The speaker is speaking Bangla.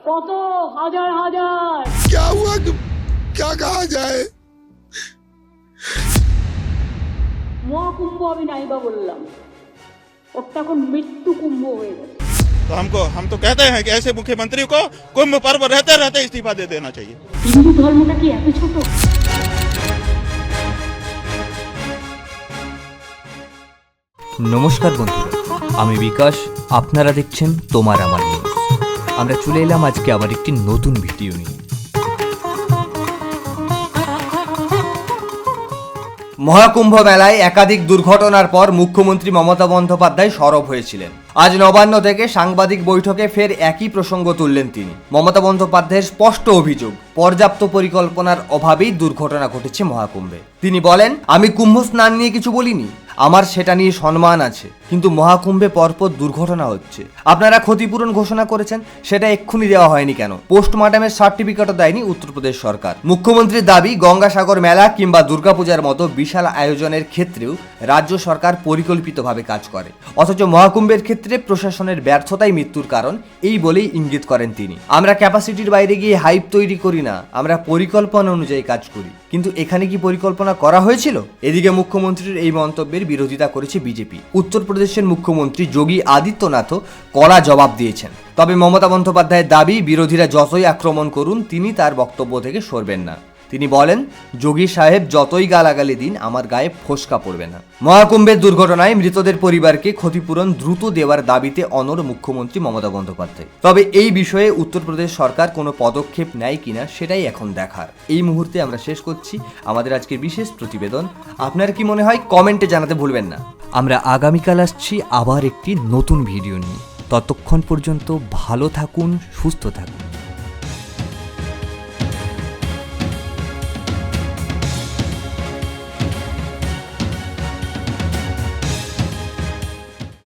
কত হাজার হাজার। क्या हुआ? क्या कहा जाए? মহাকুম্ভ আমি নাইবা বললাম, ওটা এখন মৃত্যু কুম্ভ হয়ে গেছে। तो हम तो कहते हैं कि ऐसे मुख्यमंत्री को कुंभ पर्व रहते रहते इस्तीफा दे देना चाहिए। হিন্দু ধর্মটা কি এত ছোট? নমস্কার বন্ধুরা, আমি বিকাশ, আপনারা দেখছেন তোমার আমার নিউজ। আমরা চলে এলাম আজকে আবার একটি নতুন ভিডিও নিয়ে। মহাকুম্ভ মেলায় একাধিক দুর্ঘটনার পর মুখ্যমন্ত্রী মমতা বন্দ্যোপাধ্যায় সরব হয়েছিলেন। আজ নবান্ন থেকে সাংবাদিক বৈঠকে ফের একই প্রসঙ্গ তুললেন তিনি। মমতা বন্দ্যোপাধ্যায়ের স্পষ্ট অভিযোগ, পর্যাপ্ত পরিকল্পনার অভাবেই দুর্ঘটনা ঘটেছে মহাকুম্ভে। তিনি বলেন, আমি কুম্ভ স্নান নিয়ে কিছু বলিনি, আমার সেটা নিয়ে সম্মান আছে, কিন্তু মহাকুম্ভে পরপর দুর্ঘটনা হচ্ছে। আপনারা ক্ষতিপূরণ ঘোষণা করেছেন, সেটা এক্ষুনি দেওয়া হয়নি কেন? পোস্টমর্টমের সার্টিফিকেটও দেয়নি উত্তরপ্রদেশ সরকার। মুখ্যমন্ত্রীর দাবি, গঙ্গাসাগর মেলা কিংবা দুর্গাপূজার মতো বিশাল আয়োজনের ক্ষেত্রেও রাজ্য সরকার পরিকল্পিতভাবে কাজ করে, অথচ মহাকুম্ভের ক্ষেত্রে প্রশাসনের ব্যর্থতাই মৃত্যুর কারণ, এই বলেই ইঙ্গিত করেন তিনি। আমরা ক্যাপাসিটির বাইরে গিয়ে হাইপ তৈরি করি না, আমরা পরিকল্পনা অনুযায়ী কাজ করি। কিন্তু এখানে কি পরিকল্পনা করা হয়েছিল? এদিকে মুখ্যমন্ত্রীর এই মন্তব্যের বিরোধিতা করেছে বিজেপি। উত্তরপ্রদেশের মুখ্যমন্ত্রী যোগী আদিত্যনাথও কড়া জবাব দিয়েছেন। তবে মমতা বন্দ্যোপাধ্যায়ের দাবি, বিরোধীরা যতই আক্রমণ করুন, তিনি তার বক্তব্য থেকে সরবেন না। তিনি বলেন, যোগী সাহেব যতই গালাগালি দিন, আমার গায়ে ফোসকা পড়বে না। মহাকুম্ভের দুর্ঘটনায় মৃতদের পরিবারকে ক্ষতিপূরণ দ্রুত দেওয়ার দাবিতে অনড় মুখ্যমন্ত্রী মমতা বন্দ্যোপাধ্যায়। তবে এই বিষয়ে উত্তরপ্রদেশ সরকার কোনো পদক্ষেপ নেয় কিনা সেটাই এখন দেখার। এই মুহূর্তে আমরা শেষ করছি আমাদের আজকের বিশেষ প্রতিবেদন। আপনার কি মনে হয় কমেন্টে জানাতে ভুলবেন না। আমরা আগামীকাল আসছি আবার একটি নতুন ভিডিও নিয়ে। ততক্ষণ পর্যন্ত ভালো থাকুন, সুস্থ থাকুন।